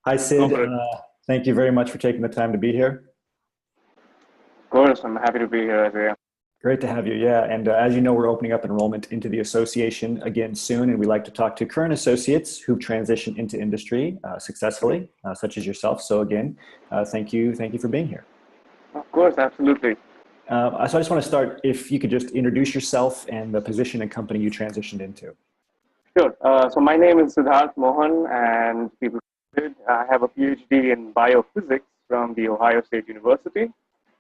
Hi, Go Sid. for it. Of Thank you very much for taking the time to be here. course, I'm happy to be here, Isaiah. Great to have you. Yeah. And as you know, we're opening up enrollment into the association again soon. And we like to talk to current associates who've transitioned into industry successfully, such as yourself. So again, thank you. Thank you for being here. Of course, absolutely. So I just want to start, if you could just introduce yourself and the position and company you transitioned into. Sure. So my name is Sidharth Mohan, and people, I have a PhD in biophysics from the Ohio State University,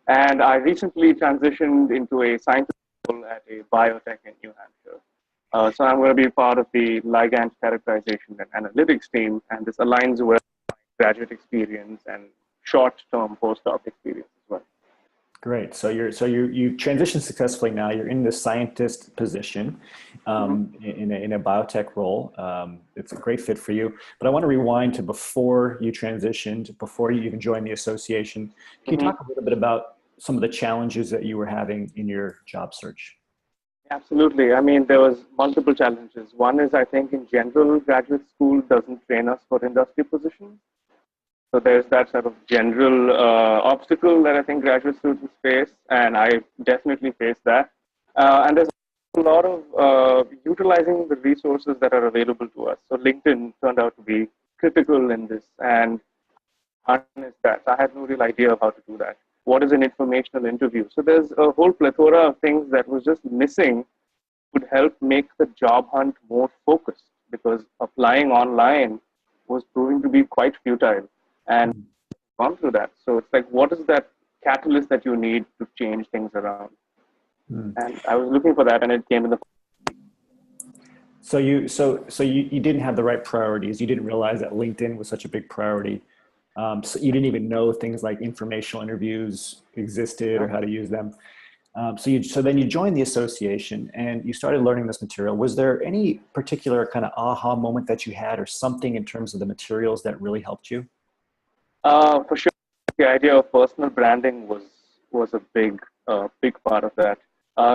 and I recently transitioned into a scientist role at a biotech in New Hampshire. So I'm going to be part of the ligand characterization and analytics team, and this aligns with my graduate experience and short-term postdoc experience as well. Great. So you transitioned successfully now. You're in the scientist position Mhm. in a biotech role. It's a great fit for you. But I want to rewind to before you transitioned, before you even joined the association. Can you Mhm. talk a little bit about some of the challenges that you were having in your job search? Absolutely. I mean, there was multiple challenges. One is, I think, in general, graduate school doesn't train us for industry positions. So there's that sort of general obstacle that I think graduate students face, and I definitely face that. And there's a lot of utilizing the resources that are available to us. So LinkedIn turned out to be critical in this, and harness that. I had no real idea of how to do that. What is an informational interview? So there's a whole plethora of things that was just missing would help make the job hunt more focused because applying online was proving to be quite futile and gone through that. So it's like, what is that catalyst that you need to change things around? Hmm. And I was looking for that, and it came in the. So you didn't have the right priorities. You didn't realize that LinkedIn was such a big priority. So you didn't even know things like informational interviews existed or how to use them. So then you joined the association and you started learning this material. Was there any particular kind of aha moment that you had or something in terms of the materials that really helped you? For sure, the idea of personal branding was a big part of that.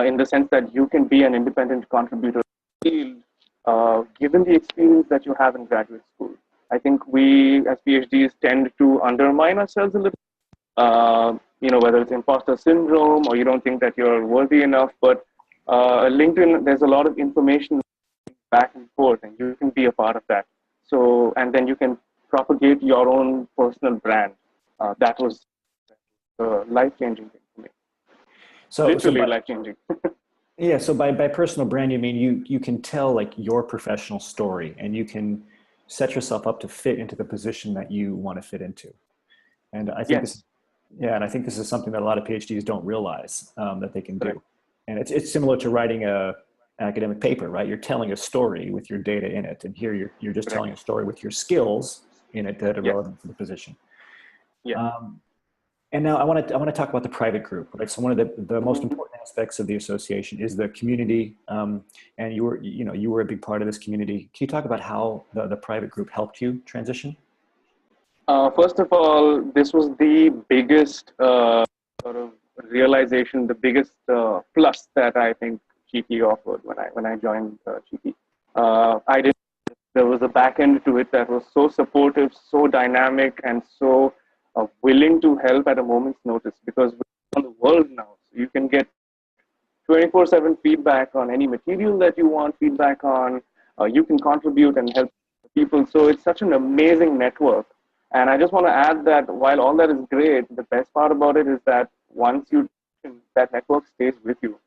In the sense that you can be an independent contributor in the field, given the experience that you have in graduate school. I think we as PhDs tend to undermine ourselves a little. Whether it's imposter syndrome or you don't think that you're worthy enough. But LinkedIn, there's a lot of information back and forth, and you can be a part of that. So, and then you can propagate your own personal brand. That was a life changing thing for me. So, so Literally by, life changing. yeah, so by personal brand, you mean you can tell like your professional story and you can set yourself up to fit into the position that you want to fit into. And I think Yes, this, yeah, and I think this is something that a lot of PhDs don't realize that they can correct. do. And it's similar to writing a academic paper, right? You're telling a story with your data in it, and here you're just Correct. telling a story with your skills in it that are Yes. relevant for the position. Yes. Um, and now I want to talk about the private group, right? So one of the most Mhm. important aspects of the association is the community, and you were a big part of this community. Can you talk about how the private group helped you transition? First of all, this was the biggest sort of realization, the biggest plus that I think GT offered when I joined GT. I did. There was a back end to it that was so supportive, so dynamic, and so willing to help at a moment's notice. Because we're on the world now, so you can get 24/7 feedback on any material that you want feedback on. You can contribute and help people. So it's such an amazing network. And I just want to add that while all that is great, the best part about it is that once you that network stays with you.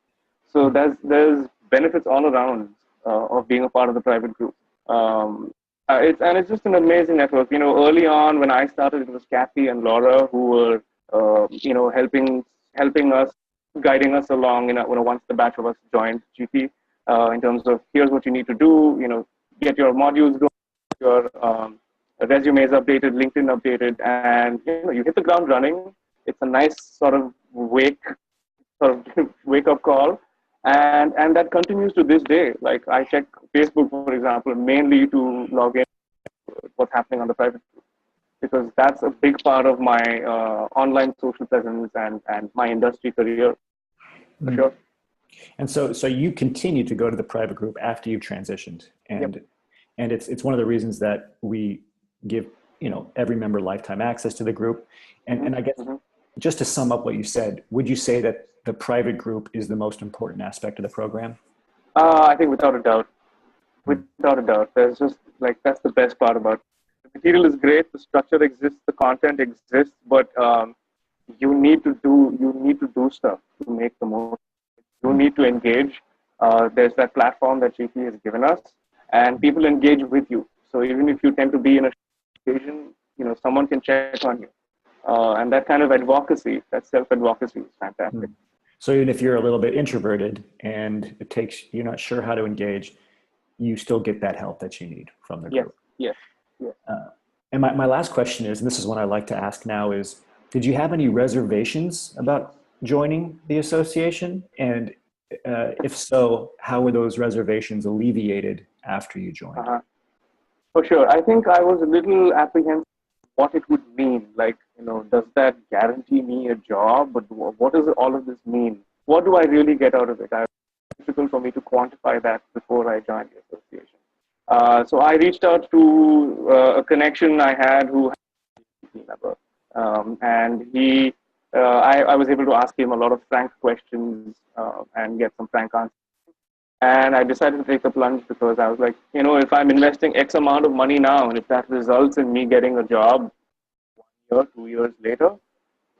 So Hmm. there's benefits all around of being a part of the private group. Um, it's just an amazing network. Early on when I started, it was Kathy and Laura who were helping us, guiding us along. Once the batch of us joined GP, in terms of here's what you need to do. Get your modules going, your resumes updated, LinkedIn updated, and you hit the ground running. It's a nice wake up call, and that continues to this day. Like I check Facebook, for example, mainly to log in what's happening on the private group because that's a big part of my online social presence and my industry career for Hmm. sure. And so you continue to go to the private group after you transitioned, Yep. and it's one of the reasons that we give every member lifetime access to the group. And I guess Mm-hmm. just to sum up what you said, would you say that the private group is the most important aspect of the program? I think without a doubt. Without a doubt. There's just like, that's the best part about it. The material is great, the structure exists, the content exists, but you need to do stuff to make the most. You need to engage. There's that platform that Cheeky has given us, and people engage with you. So even if you tend to be in a situation, someone can check on you. And that kind of advocacy, that self-advocacy is fantastic. So even if you're a little bit introverted and you're not sure how to engage, you still get that help that you need from the group. Yes. And my last question is, and this is one I like to ask now, is did you have any reservations about joining the association? And if so, how were those reservations alleviated after you joined? For sure. I think I was a little apprehensive what it would mean. Like, does that guarantee me a job? But what does all of this mean? What do I really get out of it? It's difficult for me to quantify that before I joined the association. So I reached out to a connection I had who had a team member. And I was able to ask him a lot of frank questions and get some frank answers. And I decided to take the plunge because I was like, if I'm investing X amount of money now, and if that results in me getting a job 1 year, 2 years later,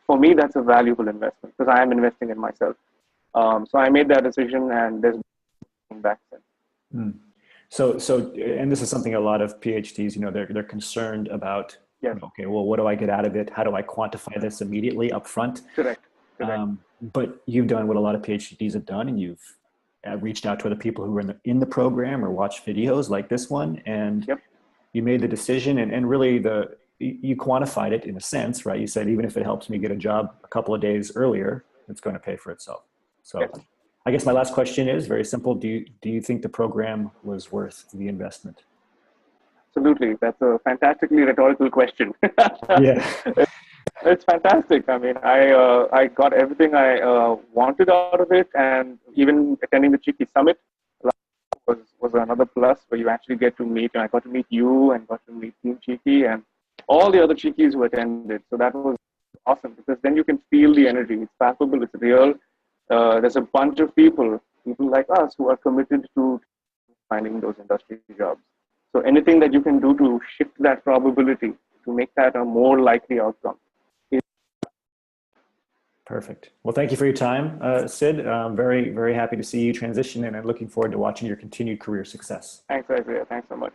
for me, that's a valuable investment because I am investing in myself. So I made that decision, and there's nothing back since. So, and this is something a lot of PhDs, they're concerned about. Yes. Okay, well, what do I get out of it? How do I quantify this immediately up front? Correct. But you've done what a lot of PhDs have done, and you've reached out to other people who were in the program or watched videos like this one, and you made the decision, and really you quantified it in a sense, right? You said, even if it helps me get a job a couple of days earlier, it's going to pay for itself. So I guess my last question is very simple. Do you think the program was worth the investment? Absolutely. That's a fantastically rhetorical question. Yeah. It's fantastic. I mean, I got everything I wanted out of it, and even attending the Cheeky Summit was another plus where you actually get to meet, and I got to meet you and got to meet Team Cheeky and all the other Cheekies who attended. So that was awesome because then you can feel the energy. It's palpable. It's real. There's a bunch of people like us who are committed to finding those industry jobs. So anything that you can do to shift that probability to make that a more likely outcome. Perfect. Well, thank you for your time, Sid. I'm very, very happy to see you transition, and I'm looking forward to watching your continued career success. Thanks, Isaiah. Thanks so much.